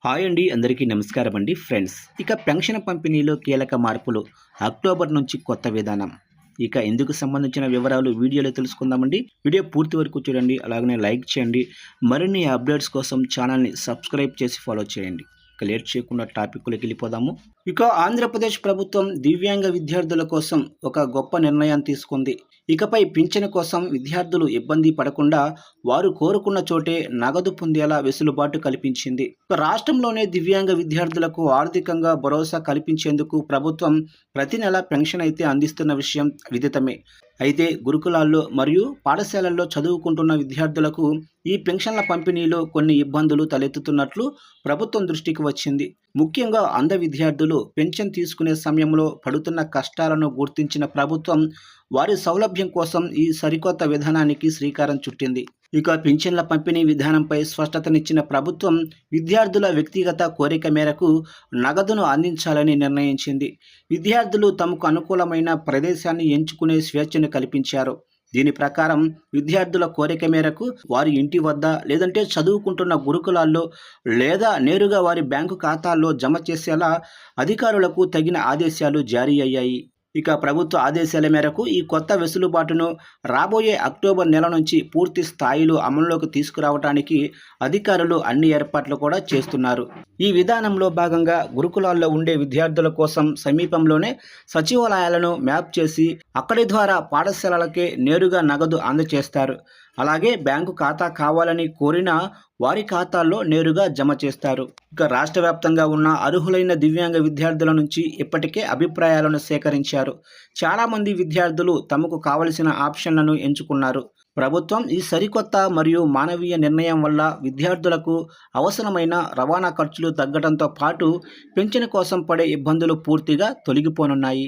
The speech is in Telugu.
హాయ్ అండి, అందరికీ నమస్కారం అండి ఫ్రెండ్స్. ఇక పెన్షన్ పంపిణీలో కీలక మార్పులు. అక్టోబర్ నుంచి కొత్త విధానం. ఇక ఇందుకు సంబంధించిన వివరాలు వీడియోలో తెలుసుకుందామండి. వీడియో పూర్తి వరకు చూడండి, అలాగనే లైక్ చేయండి. మరిన్ని అప్డేట్స్ కోసం ఛానల్ని సబ్స్క్రైబ్ చేసి ఫాలో చేయండి. ఇక లేట్ చేయకుండా టాపిక్లోకి వెళ్ళిపోదాము. ఇక ఆంధ్రప్రదేశ్ ప్రభుత్వం దివ్యాంగ విద్యార్థుల కోసం ఒక గొప్ప నిర్ణయం తీసుకుంది. ఇకపై పింఛను కోసం విద్యార్థులు ఇబ్బంది పడకుండా వారు కోరుకున్న చోటే నగదు పొందేలా వెసులుబాటు కల్పించింది. రాష్ట్రంలోనే దివ్యాంగ విద్యార్థులకు ఆర్థికంగా భరోసా కల్పించేందుకు ప్రభుత్వం ప్రతి నెల పెన్షన్ అయితే అందిస్తున్న విషయం విదితమే. అయితే గురుకులాల్లో మరియు పాఠశాలల్లో చదువుకుంటున్న విద్యార్థులకు ఈ పెన్షన్ల పంపిణీలో కొన్ని ఇబ్బందులు తలెత్తుతున్నట్లు ప్రభుత్వం దృష్టికి వచ్చింది. ముఖ్యంగా అంధ విద్యార్థులు పెన్షన్ తీసుకునే సమయంలో పడుతున్న కష్టాలను గుర్తించిన ప్రభుత్వం వారి సౌలభ్యం కోసం ఈ సరికొత్త విధానానికి శ్రీకారం చుట్టింది. ఇక పింఛన్ల పంపిణీ విధానంపై స్పష్టతనిచ్చిన ప్రభుత్వం విద్యార్థుల వ్యక్తిగత కోరిక మేరకు నగదును అందించాలని నిర్ణయించింది. విద్యార్థులు తమకు అనుకూలమైన ప్రదేశాన్ని ఎంచుకునే స్వేచ్ఛను కల్పించారు. దీని ప్రకారం విద్యార్థుల కోరిక మేరకు వారి ఇంటి వద్ద, లేదంటే చదువుకుంటున్న గురుకులాల్లో, లేదా నేరుగా వారి బ్యాంకు ఖాతాల్లో జమ చేసేలా అధికారులకు తగిన ఆదేశాలు జారీ అయ్యాయి. ఇక ప్రభుత్వ ఆదేశాల మేరకు ఈ కొత్త వెసులుబాటును రాబోయే అక్టోబర్ నెల నుంచి పూర్తి స్థాయిలో అమల్లోకి తీసుకురావడానికి అధికారులు అన్ని ఏర్పాట్లు కూడా చేస్తున్నారు. ఈ విధానంలో భాగంగా గురుకులాల్లో ఉండే విద్యార్థుల కోసం సమీపంలోనే సచివాలయాలను మ్యాప్ చేసి అక్కడి ద్వారా పాఠశాలలకే నేరుగా నగదు అందజేస్తారు. అలాగే బ్యాంకు ఖాతా కావాలని కోరినా వారి ఖాతాల్లో నేరుగా జమ చేస్తారు. ఇక రాష్ట్ర వ్యాప్తంగా ఉన్న అర్హులైన దివ్యాంగ విద్యార్థుల నుంచి ఇప్పటికే అభిప్రాయాలను సేకరించారు. చాలామంది విద్యార్థులు తమకు కావలసిన ఆప్షన్లను ఎంచుకున్నారు. ప్రభుత్వం ఈ సరికొత్త మరియు మానవీయ నిర్ణయం వల్ల విద్యార్థులకు అవసరమైన రవాణా ఖర్చులు తగ్గడంతో పాటు పెన్షన్ కోసం పడే ఇబ్బందులు పూర్తిగా తొలగిపోనున్నాయి.